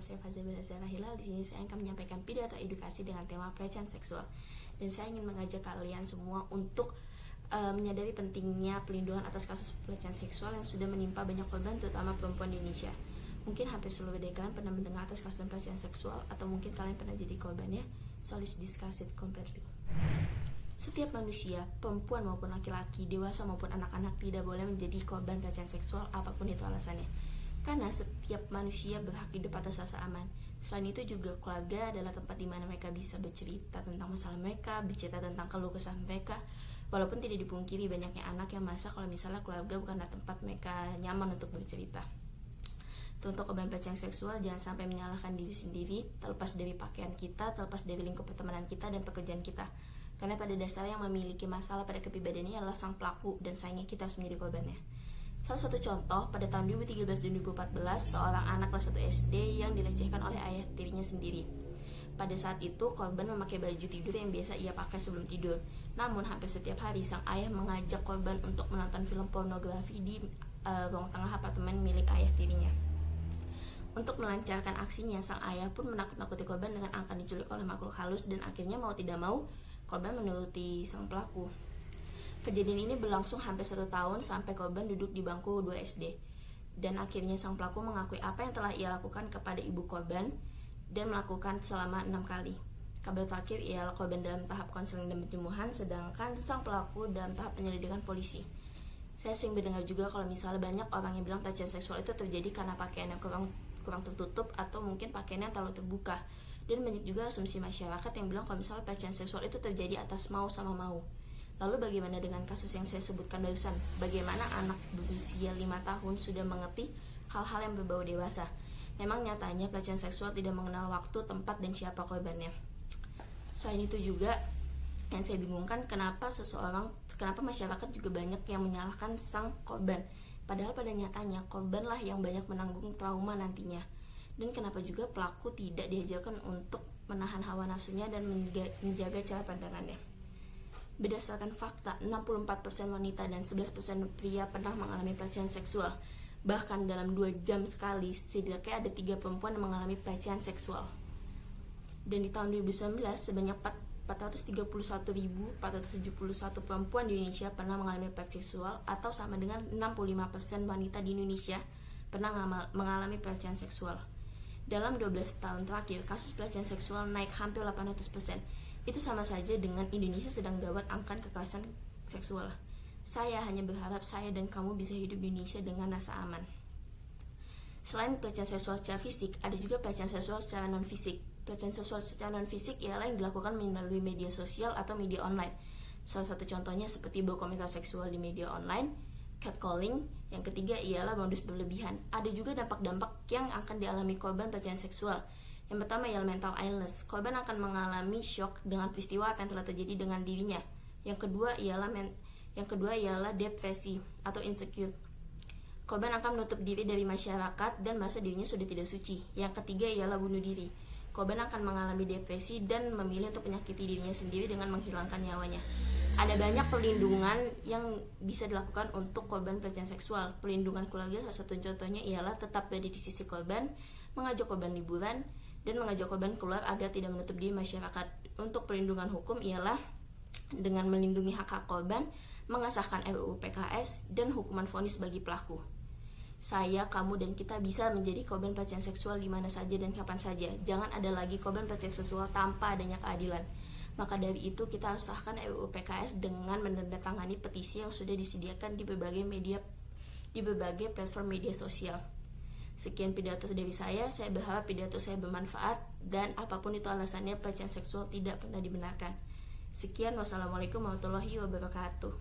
saya Fazabila Zahra Hilal. Di sini saya akan menyampaikan pidato edukasi dengan tema pelecehan seksual. Dan saya ingin mengajak kalian semua untuk menyadari pentingnya pelindungan atas kasus pelecehan seksual yang sudah menimpa banyak korban, terutama perempuan di Indonesia. Mungkin hampir seluruh dari kalian pernah mendengar atas kasus pelecehan seksual, atau mungkin kalian pernah jadi korbannya. So let's discuss it completely. Setiap manusia, perempuan maupun laki-laki, dewasa maupun anak-anak, tidak boleh menjadi korban pelecehan seksual apapun itu alasannya. Karena setiap manusia berhak hidup atas rasa aman. Selain itu juga keluarga adalah tempat di mana mereka bisa bercerita tentang masalah mereka, bercerita tentang keluh kesah mereka. Walaupun tidak dipungkiri banyaknya anak yang merasa kalau misalnya keluarga bukanlah tempat mereka nyaman untuk bercerita. Untuk korban pelecehan seksual, jangan sampai menyalahkan diri sendiri, terlepas dari pakaian kita, terlepas dari lingkup pertemanan kita dan pekerjaan kita. Karena pada dasarnya yang memiliki masalah pada kepribadiannya adalah sang pelaku, dan sayangnya kita harus menjadi korbannya. Salah satu contoh, pada tahun 2013 dan 2014, seorang anak kelas 1 SD yang dilecehkan oleh ayah tirinya sendiri. Pada saat itu, korban memakai baju tidur yang biasa ia pakai sebelum tidur. Namun, hampir setiap hari, sang ayah mengajak korban untuk menonton film pornografi di ruang tengah apartemen milik ayah tirinya. Untuk melancarkan aksinya, sang ayah pun menakut-nakuti korban dengan akan diculik oleh makhluk halus, dan akhirnya mau tidak mau, korban menuruti sang pelaku. Kejadian ini berlangsung hampir 1 tahun sampai korban duduk di bangku 2 SD. Dan akhirnya sang pelaku mengakui apa yang telah ia lakukan kepada ibu korban dan melakukan selama 6 kali. Kabar terakhir ialah korban dalam tahap konseling dan penyembuhan, sedangkan sang pelaku dalam tahap penyelidikan polisi. Saya sering mendengar juga kalau misalnya banyak orang yang bilang pelecehan seksual itu terjadi karena pakaian yang kurang tertutup atau mungkin pakaiannya terlalu terbuka. Dan banyak juga asumsi masyarakat yang bilang kalau misalnya pelecehan seksual itu terjadi atas mau sama mau. Lalu bagaimana dengan kasus yang saya sebutkan barusan? Bagaimana anak berusia 5 tahun sudah mengerti hal-hal yang berbau dewasa? Memang nyatanya pelecehan seksual tidak mengenal waktu, tempat, dan siapa korbannya. Selain itu juga yang saya bingungkan, kenapa masyarakat juga banyak yang menyalahkan sang korban. Padahal pada nyatanya korbanlah yang banyak menanggung trauma nantinya. Dan kenapa juga pelaku tidak diajarkan untuk menahan hawa nafsunya dan menjaga cara pandangannya. Berdasarkan fakta, 64% wanita dan 11% pria pernah mengalami pelecehan seksual. Bahkan dalam 2 jam sekali, setidaknya ada 3 perempuan yang mengalami pelecehan seksual. Dan di tahun 2019, sebanyak 431.471 perempuan di Indonesia pernah mengalami pelecehan seksual, atau sama dengan 65% wanita di Indonesia pernah mengalami pelecehan seksual. Dalam 12 tahun terakhir, kasus pelecehan seksual naik hampir 800%. Itu sama saja dengan Indonesia sedang gawat angka kekerasan seksual. Saya hanya berharap saya dan kamu bisa hidup di Indonesia dengan rasa aman. Selain pelecehan seksual secara fisik, ada juga pelecehan seksual secara non-fisik. Pelecehan seksual secara non-fisik ialah yang dilakukan melalui media sosial atau media online. Salah satu contohnya seperti berkomentar seksual di media online, catcalling. Yang ketiga ialah modus berlebihan. Ada juga dampak-dampak yang akan dialami korban pelecehan seksual. Yang pertama ialah mental illness. Korban akan mengalami shock dengan peristiwa apa yang telah terjadi dengan dirinya. Yang kedua ialah depresi atau insecure. Korban akan menutup diri dari masyarakat dan merasa dirinya sudah tidak suci. Yang ketiga ialah bunuh diri. Korban akan mengalami depresi dan memilih untuk menyakiti dirinya sendiri dengan menghilangkan nyawanya. Ada banyak perlindungan yang bisa dilakukan untuk korban pelecehan seksual. Perlindungan keluarga salah satu contohnya ialah tetap berada di sisi korban, mengajak korban liburan, dan mengajak korban keluar agar tidak menutup diri masyarakat. Untuk perlindungan hukum ialah dengan melindungi hak-hak korban, mengesahkan RUU PKS, dan hukuman vonis bagi pelaku. Saya, kamu, dan kita bisa menjadi korban pelecehan seksual di mana saja dan kapan saja. Jangan ada lagi korban pelecehan seksual tanpa adanya keadilan. Maka dari itu kita harus sahkan RUU PKS dengan menandatangani petisi yang sudah disediakan di berbagai platform media sosial. Sekian pidato dari saya berharap pidato saya bermanfaat, dan apapun itu alasannya, pelecehan seksual tidak pernah dibenarkan. Sekian, wassalamualaikum warahmatullahi wabarakatuh.